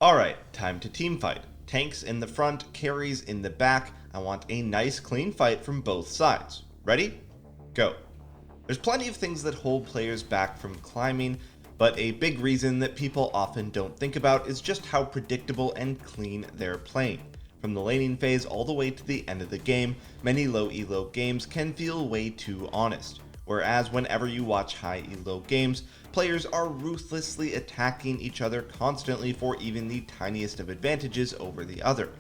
Alright, time to team fight. Tanks in the front, carries in the back. I want a nice clean fight from both sides. Ready? Go. There's plenty of things that hold players back from climbing, but a big reason that people often don't think about is just how predictable and clean they're playing. From the laning phase all the way to the end of the game, many low elo games can feel way too honest. Whereas whenever you watch high elo games, players are ruthlessly attacking each other constantly for even the tiniest of advantages over the other.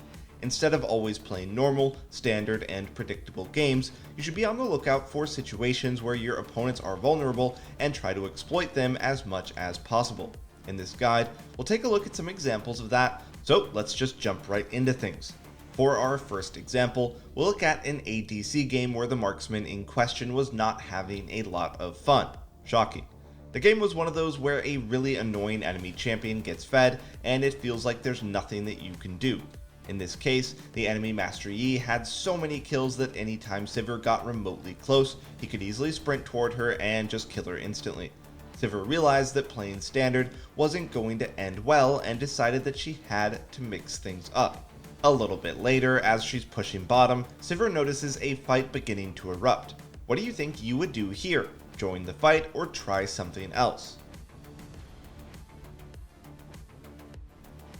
Instead of always playing normal, standard, and predictable games, you should be on the lookout for situations where your opponents are vulnerable and try to exploit them as much as possible. In this guide, we'll take a look at some examples of that, so let's just jump right into things. For our first example, we'll look at an ADC game where the marksman in question was not having a lot of fun. Shocking. The game was one of those where a really annoying enemy champion gets fed and it feels like there's nothing that you can do. In this case, the enemy Master Yi had so many kills that anytime Sivir got remotely close, he could easily sprint toward her and just kill her instantly. Sivir realized that playing standard wasn't going to end well and decided that she had to mix things up. A little bit later, as she's pushing bottom, Sivir notices a fight beginning to erupt. What do you think you would do here? Join the fight or try something else?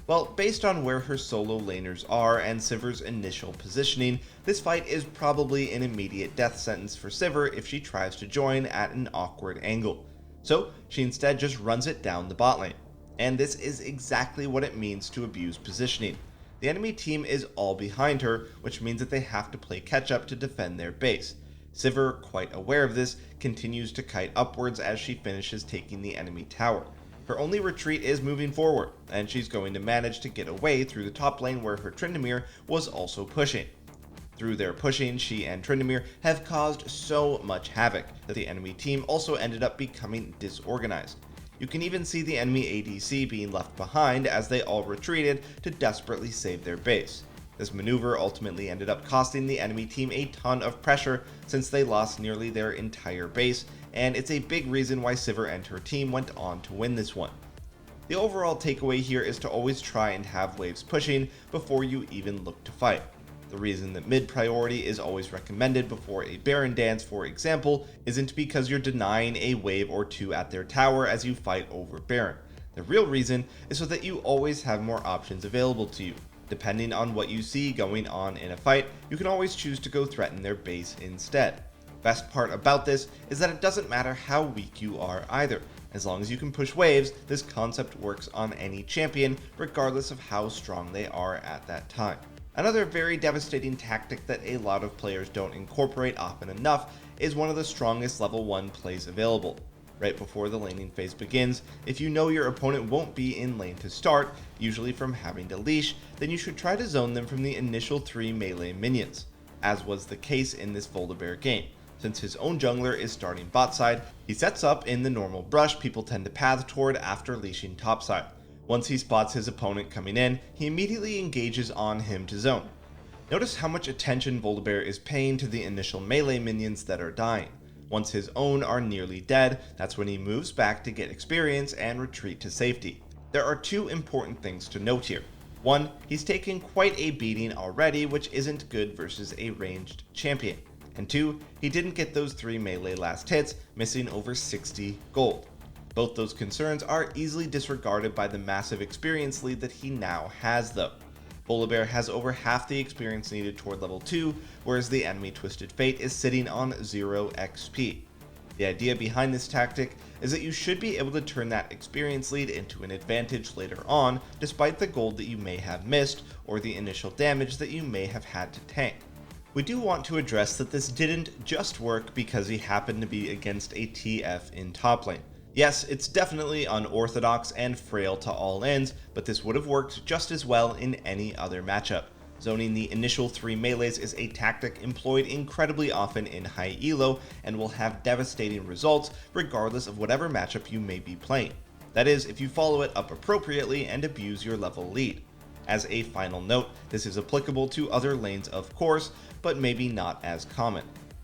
Well, based on where her solo laners are and Sivir's initial positioning, this fight is probably an immediate death sentence for Sivir if she tries to join at an awkward angle. So she instead just runs it down the bot lane. And this is exactly what it means to abuse positioning. The enemy team is all behind her, which means that they have to play catch up to defend their base. Sivir, quite aware of this, continues to kite upwards as she finishes taking the enemy tower. Her only retreat is moving forward, and she's going to manage to get away through the top lane where her Tryndamere was also pushing. Through their pushing, she and Tryndamere have caused so much havoc that the enemy team also ended up becoming disorganized. You can even see the enemy ADC being left behind as they all retreated to desperately save their base. This maneuver ultimately ended up costing the enemy team a ton of pressure since they lost nearly their entire base, and it's a big reason why Sivir and her team went on to win this one. The overall takeaway here is to always try and have waves pushing before you even look to fight. The reason that mid priority is always recommended before a Baron dance, for example, isn't because you're denying a wave or two at their tower as you fight over Baron. The real reason is so that you always have more options available to you. Depending on what you see going on in a fight, you can always choose to go threaten their base instead. Best part about this is that it doesn't matter how weak you are either. As long as you can push waves, this concept works on any champion, regardless of how strong they are at that time. Another very devastating tactic that a lot of players don't incorporate often enough is one of the strongest level 1 plays available. Right before the laning phase begins, if you know your opponent won't be in lane to start, usually from having to leash, then you should try to zone them from the initial 3 melee minions, as was the case in this Volibear game. Since his own jungler is starting bot side, he sets up in the normal brush people tend to path toward after leashing topside. Once he spots his opponent coming in, he immediately engages on him to zone. Notice how much attention Volibear is paying to the initial melee minions that are dying. Once his own are nearly dead, that's when he moves back to get experience and retreat to safety. There are 2 important things to note here. 1, he's taken quite a beating already, which isn't good versus a ranged champion. And 2, he didn't get those 3 melee last hits, missing over 60 gold. Both those concerns are easily disregarded by the massive experience lead that he now has though. Volibear has over half the experience needed toward level 2, whereas the enemy Twisted Fate is sitting on 0 XP. The idea behind this tactic is that you should be able to turn that experience lead into an advantage later on, despite the gold that you may have missed or the initial damage that you may have had to tank. We do want to address that this didn't just work because he happened to be against a TF in top lane. Yes, it's definitely unorthodox and frail to all ends, but this would have worked just as well in any other matchup. Zoning the initial 3 melees is a tactic employed incredibly often in high elo and will have devastating results regardless of whatever matchup you may be playing. That is, if you follow it up appropriately and abuse your level lead. As a final note, this is applicable to other lanes of course, but maybe not as common.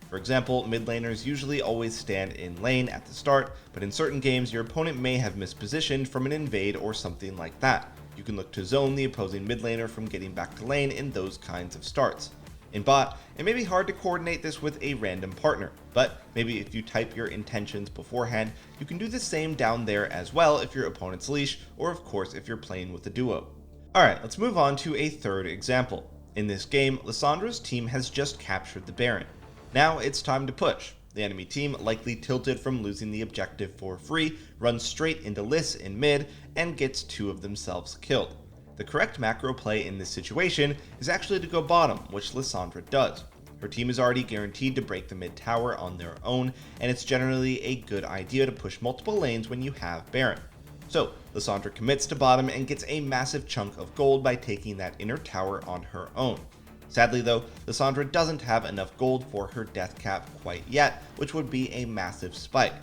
For example, mid laners usually always stand in lane at the start, but in certain games your opponent may have mispositioned from an invade or something like that. You can look to zone the opposing mid laner from getting back to lane in those kinds of starts. In bot, it may be hard to coordinate this with a random partner, but maybe if you type your intentions beforehand, you can do the same down there as well if your opponent's leash, or of course if you're playing with a duo. Alright, let's move on to a third example. In this game, Lissandra's team has just captured the Baron. Now it's time to push. The enemy team, likely tilted from losing the objective for free, runs straight into Liss in mid and gets two of themselves killed. The correct macro play in this situation is actually to go bottom, which Lissandra does. Her team is already guaranteed to break the mid tower on their own, and it's generally a good idea to push multiple lanes when you have Baron. So, Lissandra commits to bottom and gets a massive chunk of gold by taking that inner tower on her own. Sadly though, Lissandra doesn't have enough gold for her death cap quite yet, which would be a massive spike.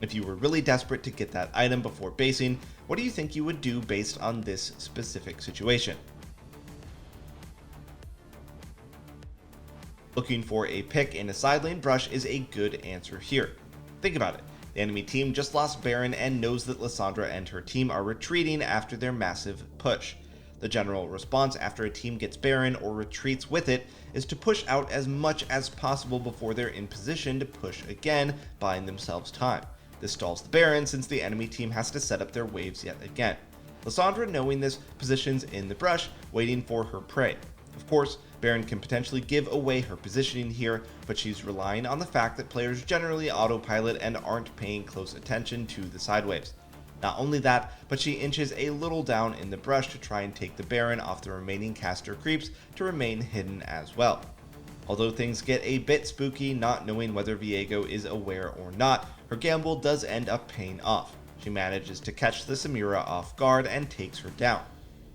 If you were really desperate to get that item before basing, what do you think you would do based on this specific situation? Looking for a pick in a side lane brush is a good answer here. Think about it. The enemy team just lost Baron and knows that Lissandra and her team are retreating after their massive push. The general response after a team gets Baron or retreats with it is to push out as much as possible before they're in position to push again, buying themselves time. This stalls the Baron since the enemy team has to set up their waves yet again. Lissandra, knowing this, positions in the brush, waiting for her prey. Of course, Baron can potentially give away her positioning here, but she's relying on the fact that players generally autopilot and aren't paying close attention to the side waves. Not only that, but she inches a little down in the brush to try and take the Baron off the remaining caster creeps to remain hidden as well. Although things get a bit spooky not knowing whether Viego is aware or not, her gamble does end up paying off. She manages to catch the Samira off guard and takes her down.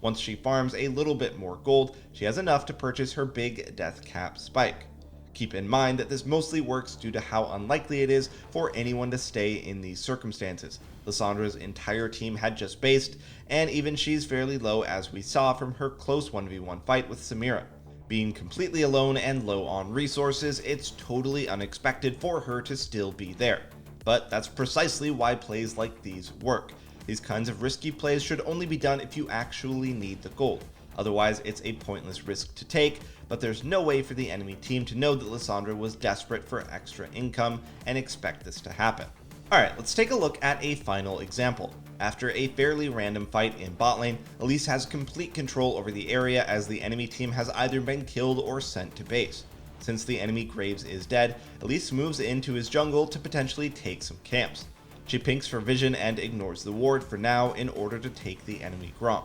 Once she farms a little bit more gold, she has enough to purchase her big death cap spike. Keep in mind that this mostly works due to how unlikely it is for anyone to stay in these circumstances. Lissandra's entire team had just based, and even she's fairly low as we saw from her close 1v1 fight with Samira. Being completely alone and low on resources, it's totally unexpected for her to still be there. But that's precisely why plays like these work. These kinds of risky plays should only be done if you actually need the gold. Otherwise, it's a pointless risk to take, but there's no way for the enemy team to know that Lissandra was desperate for extra income and expect this to happen. Alright, let's take a look at a final example. After a fairly random fight in bot lane, Elise has complete control over the area as the enemy team has either been killed or sent to base. Since the enemy Graves is dead, Elise moves into his jungle to potentially take some camps. She pinks for vision and ignores the ward for now in order to take the enemy Gromp.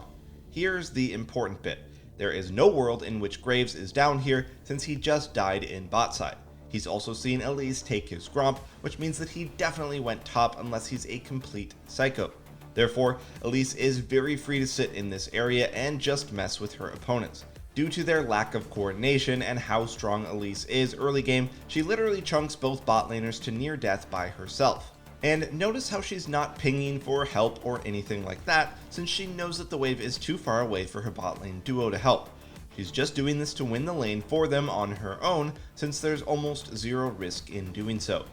Here's the important bit. There is no world in which Graves is down here since he just died in bot side. He's also seen Elise take his Gromp, which means that he definitely went top unless he's a complete psycho. Therefore, Elise is very free to sit in this area and just mess with her opponents. Due to their lack of coordination and how strong Elise is early game, she literally chunks both bot laners to near death by herself. And notice how she's not pinging for help or anything like that, since she knows that the wave is too far away for her bot lane duo to help. She's just doing this to win the lane for them on her own, since there's almost zero risk in doing so.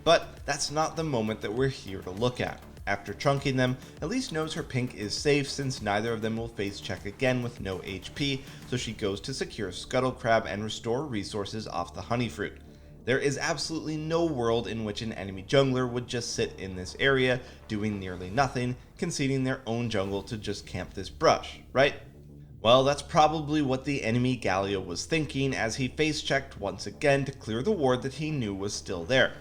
But that's not the moment that we're here to look at. After chunking them, Elise knows her pink is safe since neither of them will face check again with no HP, so she goes to secure Scuttle Crab and restore resources off the Honey Fruit. There is absolutely no world in which an enemy jungler would just sit in this area, doing nearly nothing, conceding their own jungle to just camp this brush, right? Well, that's probably what the enemy Galio was thinking as he face-checked once again to clear the ward that he knew was still there.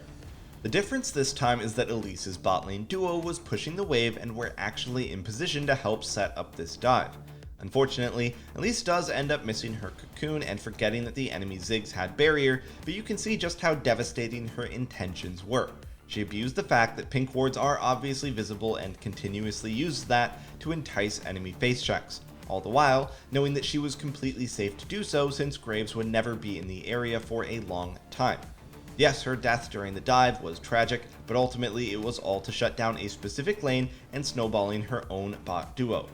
The difference this time is that Elise's bot lane duo was pushing the wave and were actually in position to help set up this dive. Unfortunately, Elise does end up missing her cocoon and forgetting that the enemy Ziggs had barrier, but you can see just how devastating her intentions were. She abused the fact that pink wards are obviously visible and continuously used that to entice enemy face checks, all the while knowing that she was completely safe to do so since Graves would never be in the area for a long time. Yes, her death during the dive was tragic, but ultimately it was all to shut down a specific lane and snowballing her own bot duo.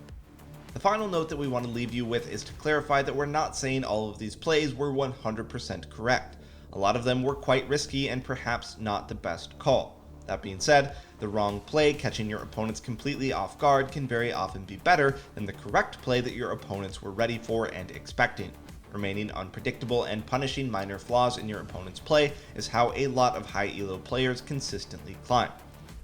The final note that we want to leave you with is to clarify that we're not saying all of these plays were 100% correct. A lot of them were quite risky and perhaps not the best call. That being said, the wrong play catching your opponents completely off guard can very often be better than the correct play that your opponents were ready for and expecting. Remaining unpredictable and punishing minor flaws in your opponent's play is how a lot of high elo players consistently climb.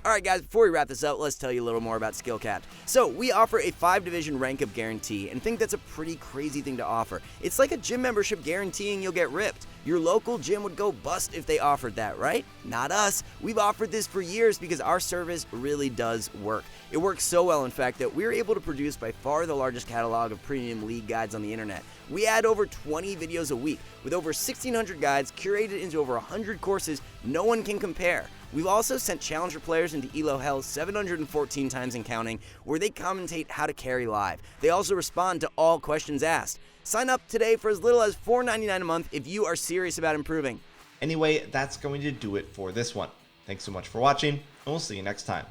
Alright guys, before we wrap this up, let's tell you a little more about SkillCapped. So, we offer a 5-division rank-up guarantee, and think that's a pretty crazy thing to offer. It's like a gym membership guaranteeing you'll get ripped. Your local gym would go bust if they offered that, right? Not us. We've offered this for years because our service really does work. It works so well, in fact, that we're able to produce by far the largest catalog of premium league guides on the internet. We add over 20 videos a week, with over 1,600 guides curated into over 100 courses no one can compare. We've also sent challenger players into ELO Hell 714 times and counting, where they commentate how to carry live. They also respond to all questions asked. Sign up today for as little as $4.99 a month if you are serious about improving. Anyway, that's going to do it for this one. Thanks so much for watching, and we'll see you next time.